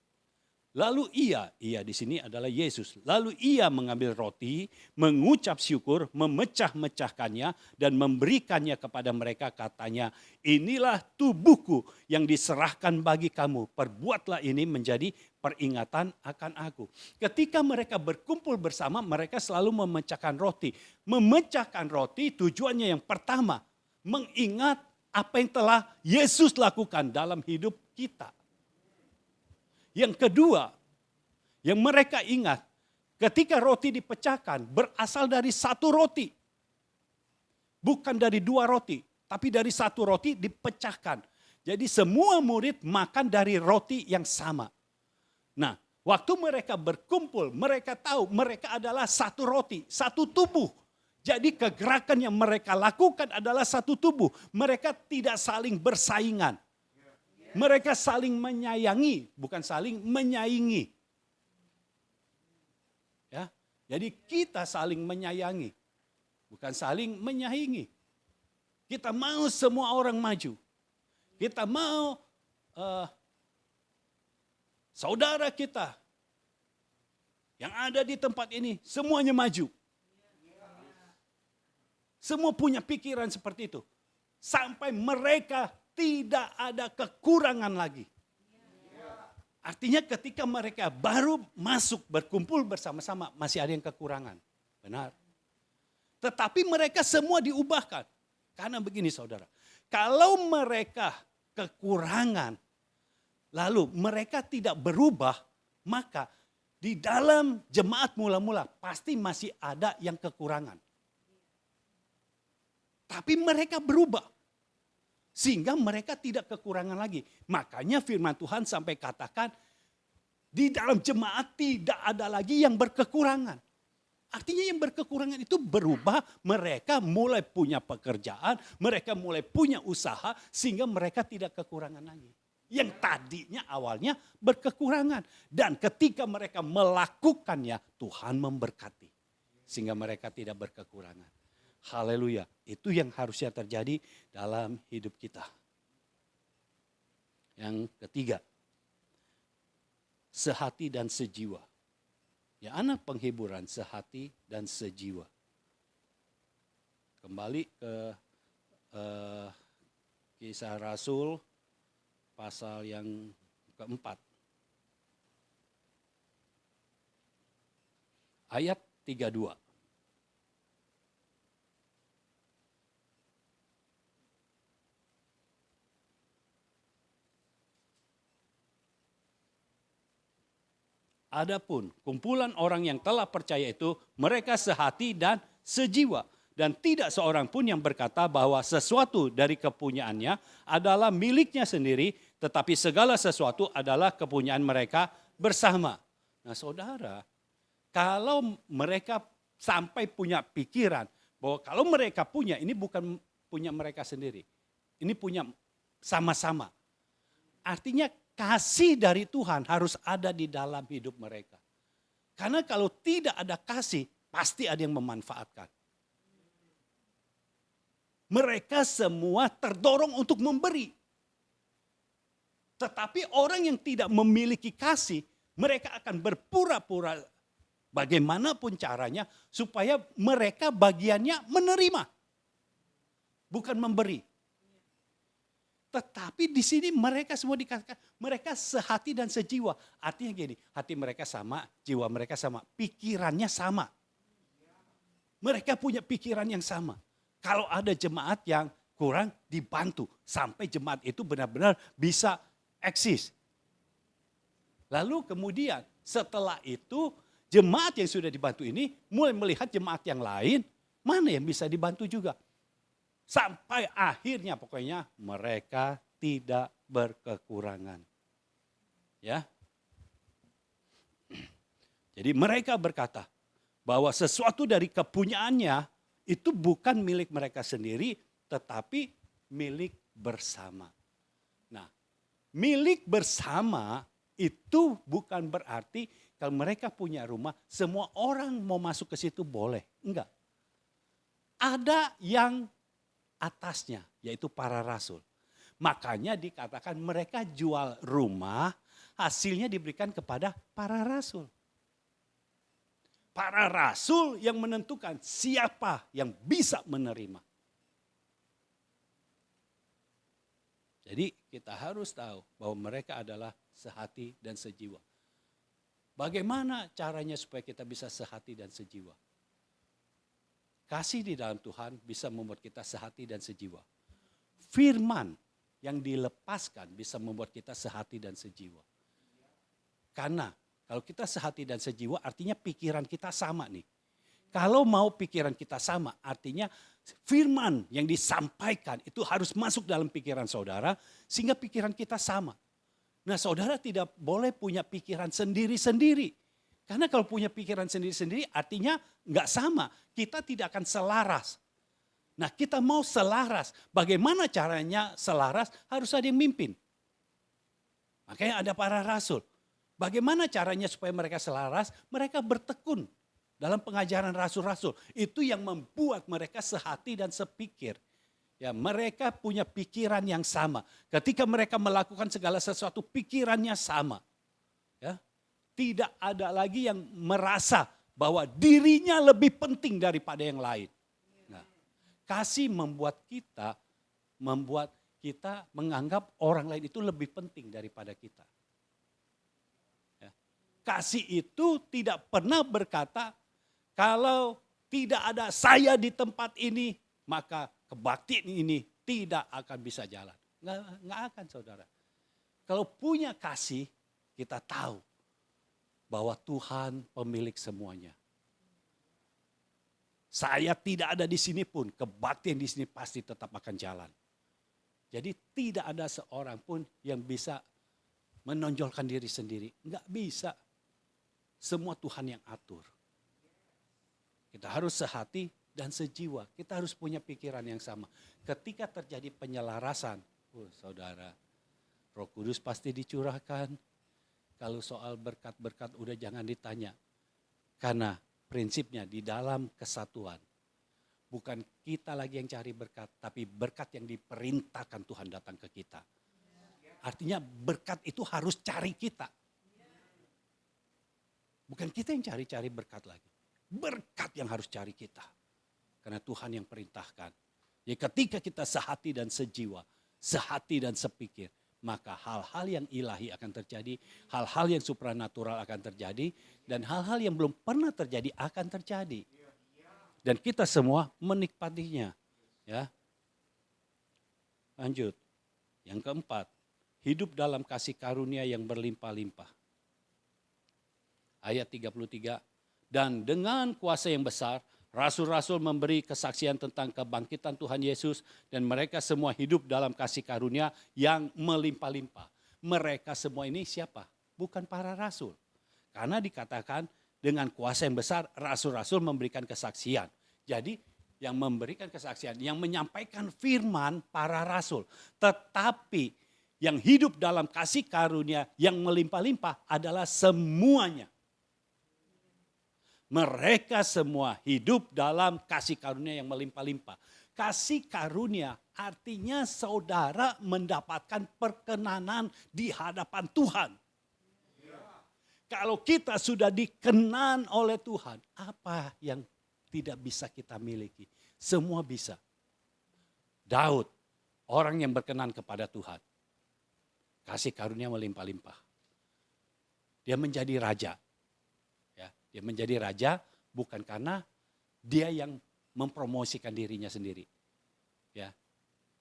Lalu ia di sini adalah Yesus. Lalu ia mengambil roti, mengucap syukur, memecah-mecahkannya dan memberikannya kepada mereka, katanya, inilah tubuhku yang diserahkan bagi kamu. Perbuatlah ini menjadi peringatan akan aku. Ketika mereka berkumpul bersama, mereka selalu memecahkan roti. Memecahkan roti tujuannya yang pertama, mengingat apa yang telah Yesus lakukan dalam hidup kita. Yang kedua, yang mereka ingat, ketika roti dipecahkan berasal dari satu roti. Bukan dari dua roti, tapi dari satu roti dipecahkan. Jadi semua murid makan dari roti yang sama. Nah, waktu mereka berkumpul, mereka tahu mereka adalah satu roti, satu tubuh. Jadi kegerakan yang mereka lakukan adalah satu tubuh. Mereka tidak saling bersaingan. Mereka saling menyayangi, bukan saling menyaingi. Ya, jadi kita saling menyayangi, bukan saling menyaingi. Kita mau semua orang maju. Kita mau saudara kita yang ada di tempat ini, semuanya maju. Semua punya pikiran seperti itu. Sampai mereka tidak ada kekurangan lagi. Artinya ketika mereka baru masuk berkumpul bersama-sama, masih ada yang kekurangan. Benar. Tetapi mereka semua diubahkan. Karena begini saudara, kalau mereka kekurangan, lalu mereka tidak berubah, maka di dalam jemaat mula-mula pasti masih ada yang kekurangan. Tapi mereka berubah. Sehingga mereka tidak kekurangan lagi. Makanya firman Tuhan sampai katakan, di dalam jemaat tidak ada lagi yang berkekurangan. Artinya yang berkekurangan itu berubah, mereka mulai punya pekerjaan, mereka mulai punya usaha, sehingga mereka tidak kekurangan lagi. Yang tadinya awalnya berkekurangan. Dan ketika mereka melakukannya, Tuhan memberkati. Sehingga mereka tidak berkekurangan. Haleluya, itu yang harusnya terjadi dalam hidup kita. Yang ketiga, sehati dan sejiwa. Ya, anak penghiburan sehati dan sejiwa. Kembali ke Kisah Rasul pasal yang keempat. Ayat 32. Adapun kumpulan orang yang telah percaya itu, mereka sehati dan sejiwa. Dan tidak seorang pun yang berkata bahwa sesuatu dari kepunyaannya adalah miliknya sendiri, tetapi segala sesuatu adalah kepunyaan mereka bersama. Nah saudara, kalau mereka sampai punya pikiran bahwa kalau mereka punya, ini bukan punya mereka sendiri. Ini punya sama-sama. Artinya kasih dari Tuhan harus ada di dalam hidup mereka. Karena kalau tidak ada kasih, pasti ada yang memanfaatkan. Mereka semua terdorong untuk memberi. Tetapi orang yang tidak memiliki kasih, mereka akan berpura-pura bagaimanapun caranya supaya mereka bagiannya menerima. Bukan memberi. Tetapi di sini mereka semua dikatakan mereka sehati dan sejiwa. Artinya gini, hati mereka sama, jiwa mereka sama, pikirannya sama. Mereka punya pikiran yang sama. Kalau ada jemaat yang kurang, dibantu sampai jemaat itu benar-benar bisa eksis. Lalu kemudian setelah itu jemaat yang sudah dibantu ini mulai melihat jemaat yang lain, mana yang bisa dibantu juga. Sampai akhirnya pokoknya mereka tidak berkekurangan. Ya. Jadi mereka berkata bahwa sesuatu dari kepunyaannya itu bukan milik mereka sendiri, tetapi milik bersama. Nah, milik bersama itu bukan berarti kalau mereka punya rumah, semua orang mau masuk ke situ boleh. Enggak. Ada yang atasnya, yaitu para rasul. Makanya dikatakan mereka jual rumah, hasilnya diberikan kepada para rasul. Para rasul yang menentukan siapa yang bisa menerima. Jadi kita harus tahu bahwa mereka adalah sehati dan sejiwa. Bagaimana caranya supaya kita bisa sehati dan sejiwa? Kasih di dalam Tuhan bisa membuat kita sehati dan sejiwa. Firman yang dilepaskan bisa membuat kita sehati dan sejiwa. Karena kalau kita sehati dan sejiwa artinya pikiran kita sama nih. Kalau mau pikiran kita sama artinya firman yang disampaikan itu harus masuk dalam pikiran saudara sehingga pikiran kita sama. Nah saudara tidak boleh punya pikiran sendiri-sendiri. Karena kalau punya pikiran sendiri-sendiri artinya nggak sama. Kita tidak akan selaras. Nah kita mau selaras. Bagaimana caranya selaras? Harus ada yang mimpin. Makanya ada para rasul. Bagaimana caranya supaya mereka selaras? Mereka bertekun dalam pengajaran rasul-rasul. Itu yang membuat mereka sehati dan sepikir. Ya, mereka punya pikiran yang sama. Ketika mereka melakukan segala sesuatu pikirannya sama. Ya. tidak ada lagi yang merasa bahwa dirinya lebih penting daripada yang lain. Nah, kasih membuat kita menganggap orang lain itu lebih penting daripada kita. Ya. Kasih itu tidak pernah berkata, kalau tidak ada saya di tempat ini, maka kebaktian ini tidak akan bisa jalan. Nggak akan, saudara. Kalau punya kasih, kita tahu bahwa Tuhan pemilik semuanya. Saya tidak ada di sini pun, kebaktian di sini pasti tetap akan jalan. Jadi tidak ada seorang pun yang bisa menonjolkan diri sendiri. Nggak bisa. Semua Tuhan yang atur. Kita harus sehati dan sejiwa. Kita harus punya pikiran yang sama. Ketika terjadi penyelarasan, saudara, Roh Kudus pasti dicurahkan. Kalau soal berkat-berkat udah jangan ditanya. Karena prinsipnya di dalam kesatuan. Bukan kita lagi yang cari berkat, tapi berkat yang diperintahkan Tuhan datang ke kita. Artinya berkat itu harus cari kita. Bukan kita yang cari-cari berkat lagi. Berkat yang harus cari kita. Karena Tuhan yang perintahkan. Jadi ketika kita sehati dan sejiwa, sehati dan sepikir, maka hal-hal yang ilahi akan terjadi, hal-hal yang supranatural akan terjadi, dan hal-hal yang belum pernah terjadi akan terjadi. Dan kita semua menikmatinya. Ya. Lanjut. Yang keempat, hidup dalam kasih karunia yang berlimpah-limpah. Ayat 33, dan dengan kuasa yang besar, rasul-rasul memberi kesaksian tentang kebangkitan Tuhan Yesus dan mereka semua hidup dalam kasih karunia yang melimpah-limpah. Mereka semua ini siapa? Bukan para rasul. Karena dikatakan dengan kuasa yang besar rasul-rasul memberikan kesaksian. Jadi yang memberikan kesaksian, yang menyampaikan firman para rasul. Tetapi yang hidup dalam kasih karunia yang melimpah-limpah adalah semuanya. Mereka semua hidup dalam kasih karunia yang melimpah-limpah. Kasih karunia artinya saudara mendapatkan perkenanan di hadapan Tuhan. Kalau kita sudah dikenan oleh Tuhan, apa yang tidak bisa kita miliki? Semua bisa. Daud, orang yang berkenan kepada Tuhan. Kasih karunia melimpah-limpah. Dia menjadi raja. Dia menjadi raja bukan karena dia yang mempromosikan dirinya sendiri. Ya,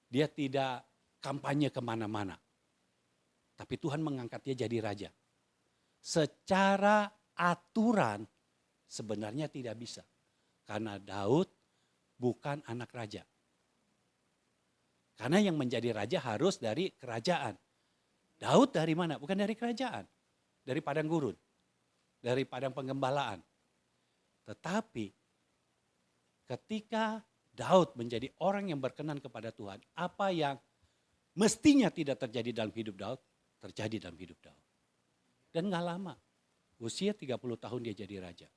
dia tidak kampanye kemana-mana. Tapi Tuhan mengangkat dia jadi raja. Secara aturan sebenarnya tidak bisa. Karena Daud bukan anak raja. Karena yang menjadi raja harus dari kerajaan. Daud dari mana? Bukan dari kerajaan. Dari padang gurun. Dari padang penggembalaan. Tetapi ketika Daud menjadi orang yang berkenan kepada Tuhan, apa yang mestinya tidak terjadi dalam hidup Daud, terjadi dalam hidup Daud. Dan gak lama, usia 30 tahun dia jadi raja.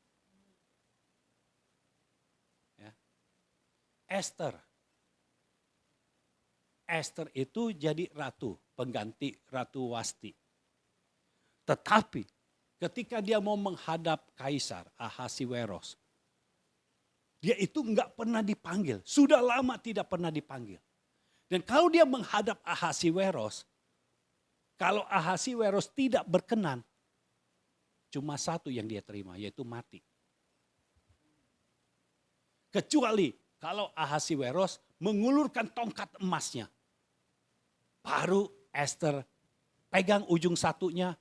Ya. Esther itu jadi ratu, pengganti Ratu Wasti. Tetapi ketika dia mau menghadap Kaisar Ahasiweros, dia itu enggak pernah dipanggil. Sudah lama tidak pernah dipanggil. Dan kalau dia menghadap Ahasiweros, kalau Ahasiweros tidak berkenan, cuma satu yang dia terima, yaitu mati. Kecuali kalau Ahasiweros mengulurkan tongkat emasnya. Baru Esther pegang ujung satunya,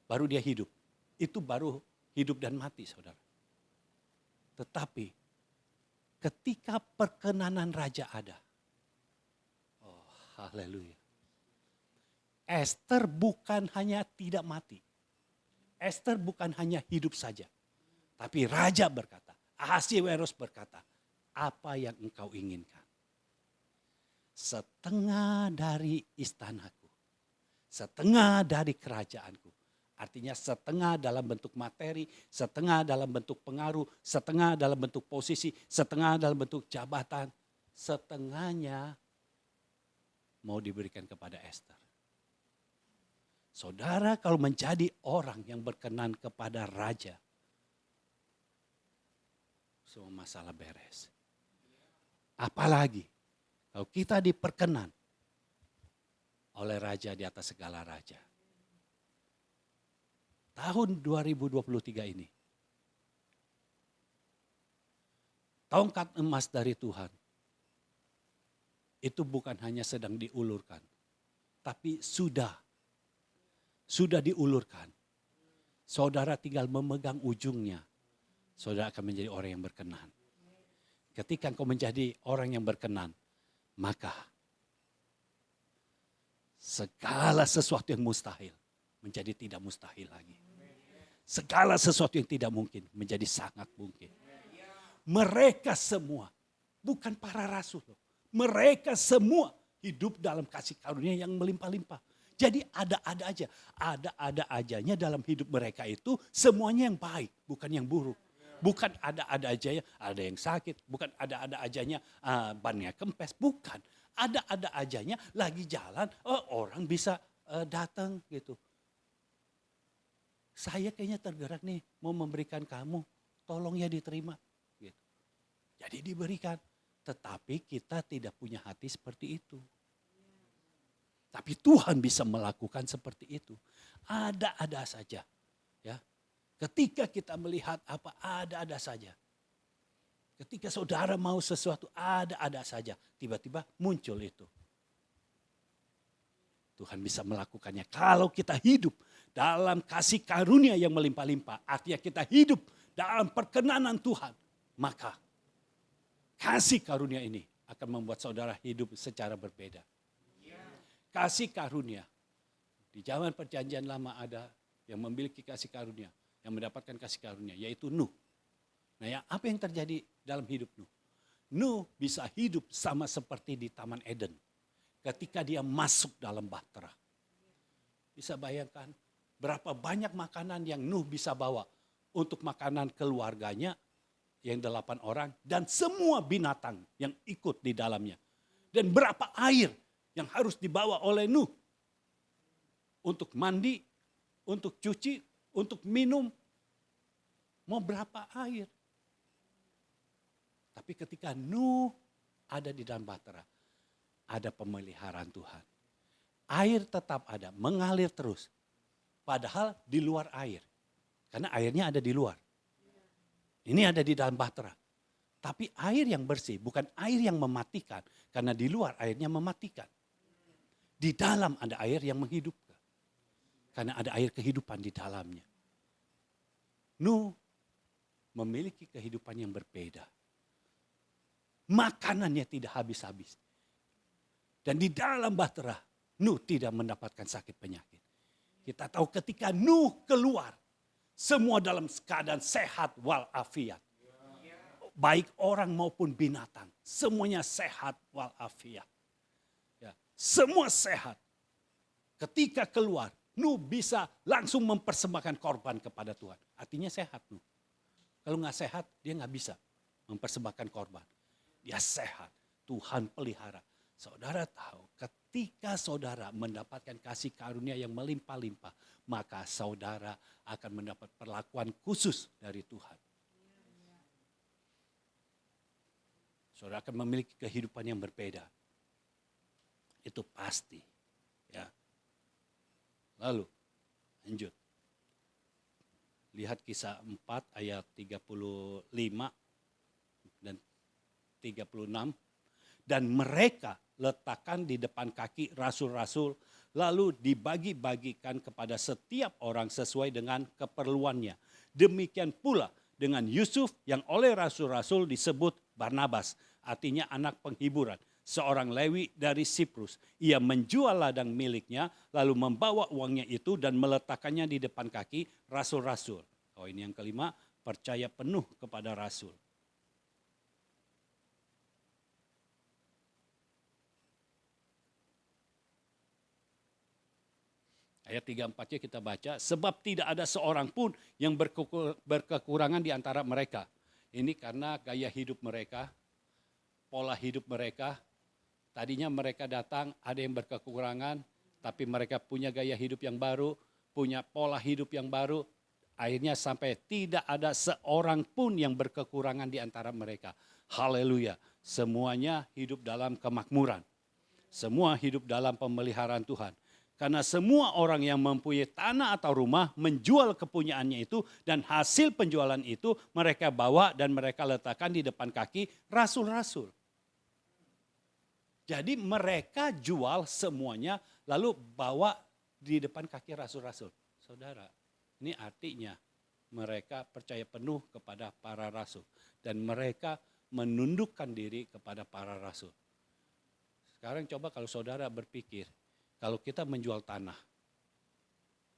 baru dia hidup. Itu baru hidup dan mati, saudara. Tetapi ketika perkenanan raja ada. Oh, haleluya. Esther bukan hanya tidak mati. Esther bukan hanya hidup saja. Tapi raja berkata, Ahasiweros berkata, apa yang engkau inginkan? Setengah dari istanaku. Setengah dari kerajaanku. Artinya setengah dalam bentuk materi, setengah dalam bentuk pengaruh, setengah dalam bentuk posisi, setengah dalam bentuk jabatan. Setengahnya mau diberikan kepada Esther. Saudara kalau menjadi orang yang berkenan kepada raja, semua masalah beres. Apalagi kalau kita diperkenan oleh raja di atas segala raja. Tahun 2023 ini, tongkat emas dari Tuhan, itu bukan hanya sedang diulurkan, tapi sudah diulurkan. Saudara tinggal memegang ujungnya, saudara akan menjadi orang yang berkenan. Ketika engkau menjadi orang yang berkenan, maka segala sesuatu yang mustahil menjadi tidak mustahil lagi. Segala sesuatu yang tidak mungkin menjadi sangat mungkin. Mereka semua, bukan para rasul, mereka semua hidup dalam kasih karunia yang melimpah-limpah. Jadi ada-ada aja, ada-ada ajanya dalam hidup mereka itu semuanya yang baik, bukan yang buruk. Bukan ada-ada ajanya, ada yang sakit, bukan ada-ada ajanya bannya kempes, bukan. Ada-ada ajanya lagi jalan, orang bisa datang gitu. Saya kayaknya tergerak nih mau memberikan kamu, tolong ya diterima. Gitu. Jadi diberikan, tetapi kita tidak punya hati seperti itu. Tapi Tuhan bisa melakukan seperti itu. Ada-ada saja. Ya. Ketika kita melihat apa ada-ada saja. Ketika saudara mau sesuatu ada-ada saja. Tiba-tiba muncul itu. Tuhan bisa melakukannya. Kalau kita hidup dalam kasih karunia yang melimpah-limpah. Artinya kita hidup dalam perkenanan Tuhan. Maka kasih karunia ini akan membuat saudara hidup secara berbeda. Kasih karunia. Di zaman perjanjian lama ada yang memiliki kasih karunia. Yang mendapatkan kasih karunia, yaitu Nuh. Nah ya, apa yang terjadi dalam hidup Nuh? Nuh bisa hidup sama seperti di Taman Eden. Ketika dia masuk dalam bahtera. Bisa bayangkan berapa banyak makanan yang Nuh bisa bawa. Untuk makanan keluarganya yang 8 orang. Dan semua binatang yang ikut di dalamnya. Dan berapa air yang harus dibawa oleh Nuh. Untuk mandi, untuk cuci, untuk minum, mau berapa air. Tapi ketika Nuh ada di dalam bahtera, ada pemeliharaan Tuhan. Air tetap ada, mengalir terus. Padahal di luar air. Karena airnya ada di luar. Ini ada di dalam bahtera. Tapi air yang bersih, bukan air yang mematikan. Karena di luar airnya mematikan. Di dalam ada air yang menghidupkan. Karena ada air kehidupan di dalamnya. Nuh memiliki kehidupan yang berbeda. Makanannya tidak habis-habis. Dan di dalam bahtera, Nuh tidak mendapatkan sakit penyakit. Kita tahu ketika Nuh keluar, semua dalam keadaan sehat walafiat. Baik orang maupun binatang, semuanya sehat walafiat. Ya, semua sehat. Ketika keluar, Nuh bisa langsung mempersembahkan korban kepada Tuhan. Artinya sehat Nuh. Kalau nggak sehat, dia nggak bisa mempersembahkan korban. Dia sehat, Tuhan pelihara. Saudara tahu, ketika saudara mendapatkan kasih karunia yang melimpah-limpah, maka saudara akan mendapat perlakuan khusus dari Tuhan. Saudara akan memiliki kehidupan yang berbeda. Itu pasti. Ya. Lalu, lanjut. Lihat kisah 4 ayat 35 dan 36. Dan mereka letakkan di depan kaki rasul-rasul, lalu dibagi-bagikan kepada setiap orang sesuai dengan keperluannya. Demikian pula dengan Yusuf yang oleh rasul-rasul disebut Barnabas, artinya anak penghiburan. Seorang Lewi dari Siprus. Ia menjual ladang miliknya, lalu membawa uangnya itu dan meletakkannya di depan kaki rasul-rasul. Oh, ini yang kelima, percaya penuh kepada rasul. Ayat 3-4-nya kita baca, sebab tidak ada seorang pun yang berkekurangan di antara mereka. Ini karena gaya hidup mereka, pola hidup mereka. Tadinya mereka datang, ada yang berkekurangan, tapi mereka punya gaya hidup yang baru, punya pola hidup yang baru. Akhirnya sampai tidak ada seorang pun yang berkekurangan di antara mereka. Haleluya. Semuanya hidup dalam kemakmuran. Semua hidup dalam pemeliharaan Tuhan. Karena semua orang yang mempunyai tanah atau rumah menjual kepunyaannya itu, dan hasil penjualan itu mereka bawa dan mereka letakkan di depan kaki rasul-rasul. Jadi mereka jual semuanya lalu bawa di depan kaki rasul-rasul. Saudara, ini artinya mereka percaya penuh kepada para rasul. Dan mereka menundukkan diri kepada para rasul. Sekarang coba kalau saudara berpikir, kalau kita menjual tanah,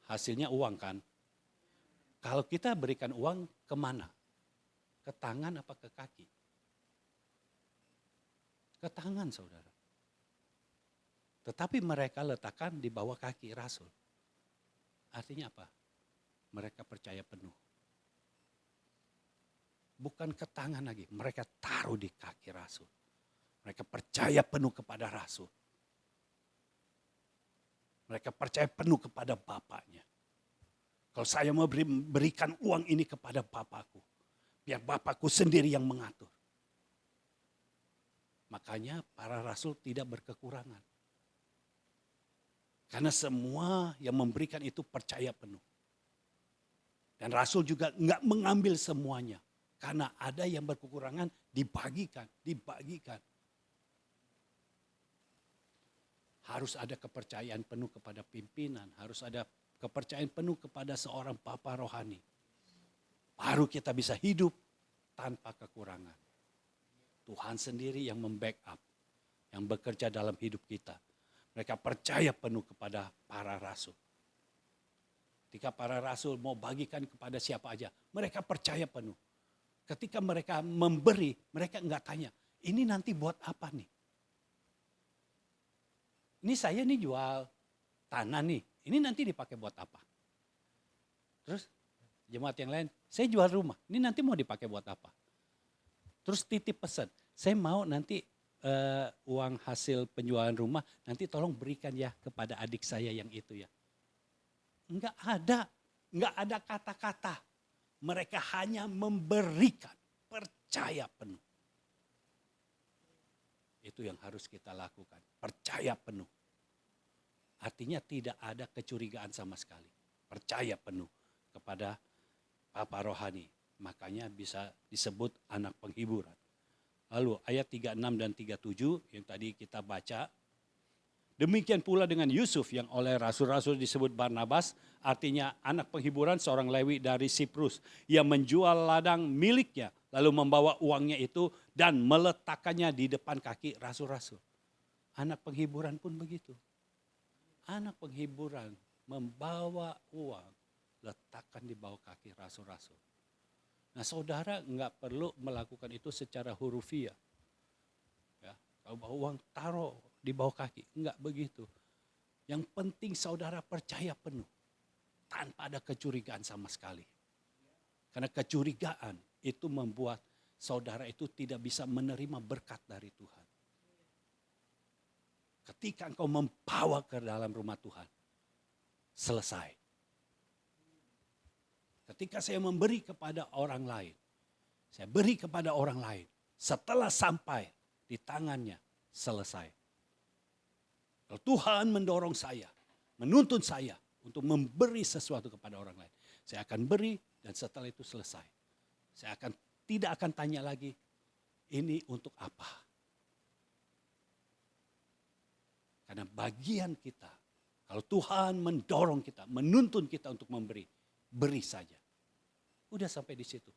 hasilnya uang kan? Kalau kita berikan uang kemana? Ke tangan apa ke kaki? Ke tangan, saudara. Tetapi mereka letakkan di bawah kaki rasul. Artinya apa? Mereka percaya penuh. Bukan ke tangan lagi, mereka taruh di kaki rasul. Mereka percaya penuh kepada rasul. Mereka percaya penuh kepada bapaknya. Kalau saya mau berikan uang ini kepada bapakku, biar bapakku sendiri yang mengatur. Makanya para rasul tidak berkekurangan. Karena semua yang memberikan itu percaya penuh. Dan rasul juga enggak mengambil semuanya. Karena ada yang berkekurangan, dibagikan. Harus ada kepercayaan penuh kepada pimpinan. Harus ada kepercayaan penuh kepada seorang papa rohani. Baru kita bisa hidup tanpa kekurangan. Tuhan sendiri yang membackup, yang bekerja dalam hidup kita. Mereka percaya penuh kepada para rasul. Ketika para rasul mau bagikan kepada siapa aja, mereka percaya penuh. Ketika mereka memberi, mereka enggak tanya, ini nanti buat apa nih? Ini saya nih jual tanah nih, ini nanti dipakai buat apa? Terus jemaat yang lain, saya jual rumah, ini nanti mau dipakai buat apa? Terus titip pesan, saya mau nanti uang hasil penjualan rumah nanti tolong berikan ya kepada adik saya yang itu ya. Enggak ada kata-kata. Mereka hanya memberikan, percaya penuh. Itu yang harus kita lakukan, percaya penuh. Artinya tidak ada kecurigaan sama sekali. Percaya penuh kepada Papa rohani. Makanya bisa disebut anak penghiburan. Lalu ayat 36 dan 37 yang tadi kita baca. Demikian pula dengan Yusuf yang oleh rasul-rasul disebut Barnabas. Artinya anak penghiburan seorang Lewi dari Siprus. Yang menjual ladang miliknya. Lalu membawa uangnya itu dan meletakkannya di depan kaki rasul-rasul. Anak penghiburan pun begitu. Anak penghiburan membawa uang. Letakkan di bawah kaki rasul-rasul. Nah saudara nggak perlu melakukan itu secara hurufiah. Ya, kalau bawa uang taruh di bawah kaki, enggak begitu. Yang penting saudara percaya penuh. Tanpa ada kecurigaan sama sekali. Karena kecurigaan itu membuat saudara itu tidak bisa menerima berkat dari Tuhan. Ketika engkau membawa ke dalam rumah Tuhan, selesai. Ketika saya memberi kepada orang lain, saya beri kepada orang lain, setelah sampai di tangannya, selesai. Kalau Tuhan mendorong saya, menuntun saya untuk memberi sesuatu kepada orang lain, saya akan beri dan setelah itu selesai. Saya tidak akan tanya lagi, ini untuk apa? Karena bagian kita, kalau Tuhan mendorong kita, menuntun kita untuk memberi, beri saja. Udah sampai di situ.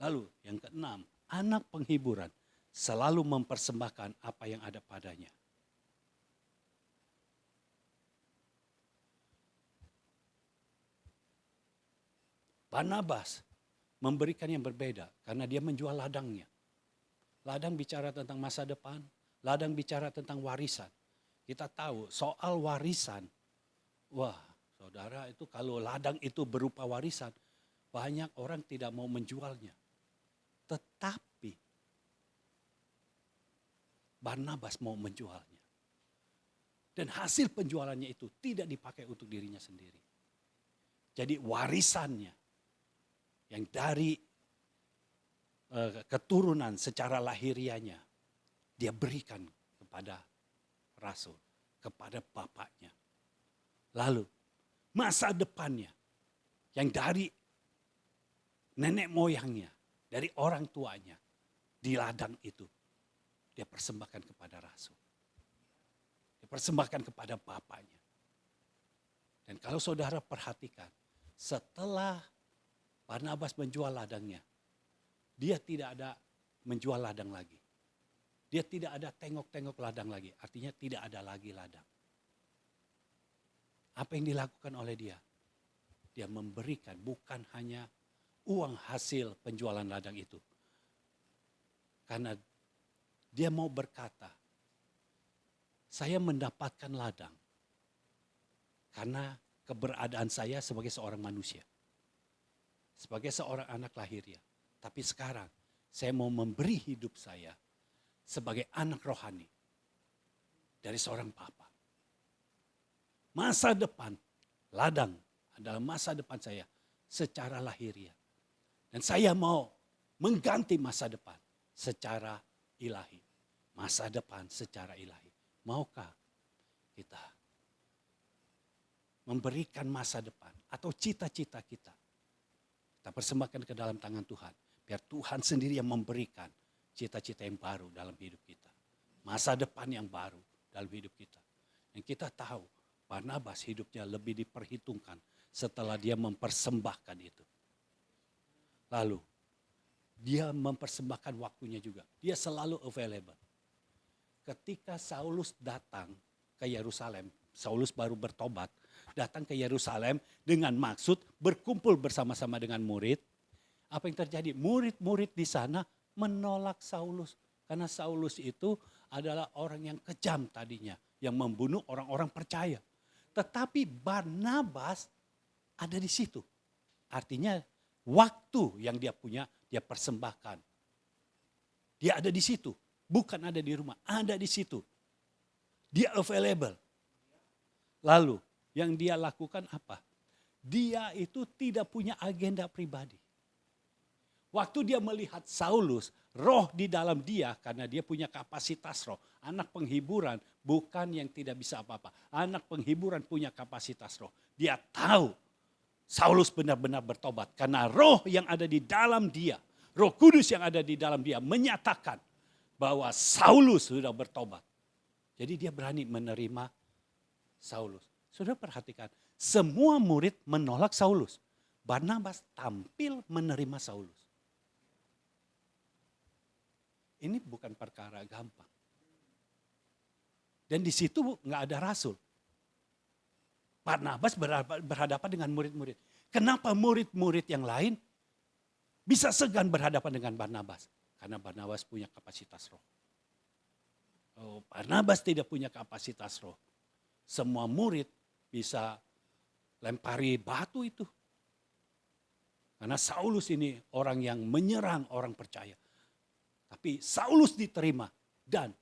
Lalu yang keenam, anak penghiburan selalu mempersembahkan apa yang ada padanya. Barnabas memberikan yang berbeda karena dia menjual ladangnya. Ladang bicara tentang masa depan, ladang bicara tentang warisan. Kita tahu soal warisan, wah saudara itu kalau ladang itu berupa warisan, banyak orang tidak mau menjualnya. Tetapi Barnabas mau menjualnya. Dan hasil penjualannya itu tidak dipakai untuk dirinya sendiri. Jadi warisannya yang dari keturunan secara lahirianya dia berikan kepada rasul, kepada bapaknya. Lalu masa depannya yang dari nenek moyangnya, dari orang tuanya di ladang itu dia persembahkan kepada rasul. Dia persembahkan kepada bapaknya. Dan kalau saudara perhatikan, setelah Barnabas menjual ladangnya, dia tidak ada menjual ladang lagi. Dia tidak ada tengok-tengok ladang lagi. Artinya tidak ada lagi ladang. Apa yang dilakukan oleh dia? Dia memberikan bukan hanya uang hasil penjualan ladang itu. Karena dia mau berkata, saya mendapatkan ladang karena keberadaan saya sebagai seorang manusia. Sebagai seorang anak lahiriah. Tapi sekarang saya mau memberi hidup saya sebagai anak rohani dari seorang bapa. Masa depan, ladang adalah masa depan saya secara lahiriah. Dan saya mau mengganti masa depan secara ilahi. Masa depan secara ilahi. Maukah kita memberikan masa depan atau cita-cita kita? Kita persembahkan ke dalam tangan Tuhan. Biar Tuhan sendiri yang memberikan cita-cita yang baru dalam hidup kita. Masa depan yang baru dalam hidup kita. Dan kita tahu Barnabas hidupnya lebih diperhitungkan setelah dia mempersembahkan itu. Lalu dia mempersembahkan waktunya juga. Dia selalu available. Ketika Saulus datang ke Yerusalem, Saulus baru bertobat, datang ke Yerusalem dengan maksud berkumpul bersama-sama dengan murid. Apa yang terjadi? Murid-murid di sana menolak Saulus. Karena Saulus itu adalah orang yang kejam tadinya. Yang membunuh orang-orang percaya. Tetapi Barnabas ada di situ. Artinya waktu yang dia punya, dia persembahkan. Dia ada di situ. Bukan ada di rumah, ada di situ. Dia available. Lalu yang dia lakukan apa? Dia itu tidak punya agenda pribadi. Waktu dia melihat Saulus, roh di dalam dia karena dia punya kapasitas roh. Anak penghiburan bukan yang tidak bisa apa-apa. Anak penghiburan punya kapasitas roh. Dia tahu Saulus benar-benar bertobat. Karena roh yang ada di dalam dia, Roh Kudus yang ada di dalam dia menyatakan bahwa Saulus sudah bertobat. Jadi dia berani menerima Saulus. Sudah perhatikan, semua murid menolak Saulus. Barnabas tampil menerima Saulus. Ini bukan perkara gampang. Dan di situ nggak ada rasul. Barnabas berhadapan dengan murid-murid. Kenapa murid-murid yang lain bisa segan berhadapan dengan Barnabas? Karena Barnabas punya kapasitas roh. Oh, Barnabas tidak punya kapasitas roh. Semua murid bisa lempari batu itu. Karena Saulus ini orang yang menyerang orang percaya. Tapi Saulus diterima dan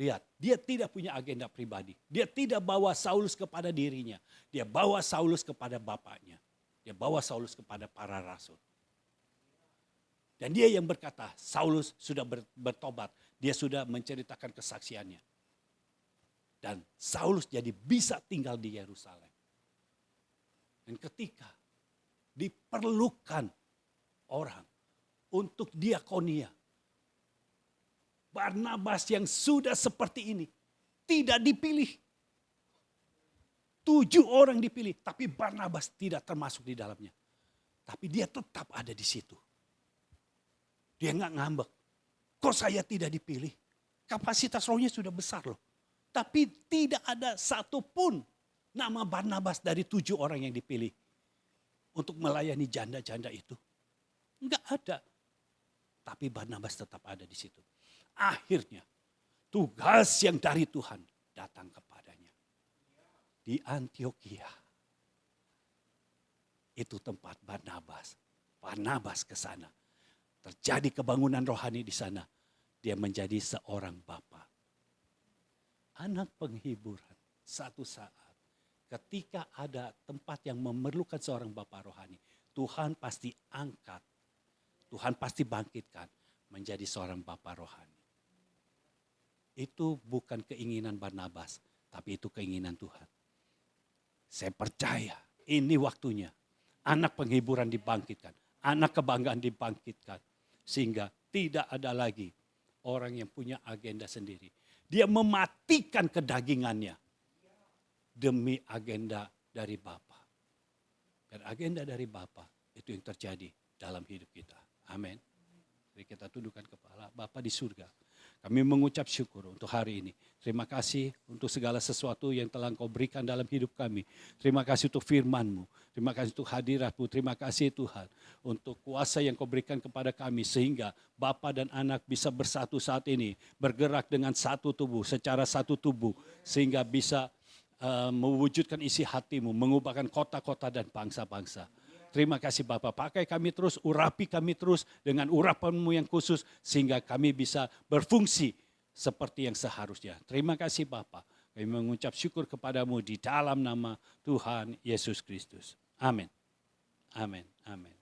lihat, dia tidak punya agenda pribadi. Dia tidak bawa Saulus kepada dirinya. Dia bawa Saulus kepada bapaknya. Dia bawa Saulus kepada para rasul. Dan dia yang berkata, Saulus sudah bertobat. Dia sudah menceritakan kesaksiannya. Dan Saulus jadi bisa tinggal di Yerusalem. Dan ketika diperlukan orang untuk diakonia, Barnabas yang sudah seperti ini tidak dipilih. 7 orang dipilih, tapi Barnabas tidak termasuk di dalamnya. Tapi dia tetap ada di situ. Dia nggak ngambek. Kok saya tidak dipilih? Kapasitas rohnya sudah besar loh. Tapi tidak ada satupun nama Barnabas dari 7 orang yang dipilih untuk melayani janda-janda itu. Enggak ada. Tapi Barnabas tetap ada di situ. Akhirnya tugas yang dari Tuhan datang kepadanya. Di Antioquia. Itu tempat Barnabas. Barnabas ke sana. Terjadi kebangunan rohani di sana. Dia menjadi seorang bapa. Anak penghiburan. satu saat ketika ada tempat yang memerlukan seorang bapa rohani, Tuhan pasti angkat, Tuhan pasti bangkitkan menjadi seorang bapa rohani. Itu bukan keinginan Barnabas, tapi itu keinginan Tuhan. Saya percaya ini waktunya. Anak penghiburan dibangkitkan, anak kebanggaan dibangkitkan. Sehingga tidak ada lagi orang yang punya agenda sendiri. Dia mematikan kedagingannya demi agenda dari Bapa. Dan agenda dari Bapa itu yang terjadi dalam hidup kita. Amin. Jadi kita tundukkan kepala. Bapa di surga, kami mengucap syukur untuk hari ini. Terima kasih untuk segala sesuatu yang telah Engkau berikan dalam hidup kami. Terima kasih untuk firman-Mu. Terima kasih untuk hadirat-Mu. Terima kasih Tuhan untuk kuasa yang Kau berikan kepada kami. Sehingga Bapa dan Anak bisa bersatu saat ini. Bergerak dengan satu tubuh, secara satu tubuh. Sehingga bisa mewujudkan isi hati-Mu. Mengubahkan kota-kota dan bangsa-bangsa. Terima kasih Bapak, pakai kami terus, urapi kami terus dengan urapan-Mu yang khusus sehingga kami bisa berfungsi seperti yang seharusnya. Terima kasih Bapak, kami mengucap syukur kepadamu di dalam nama Tuhan Yesus Kristus. Amin. Amin. Amin.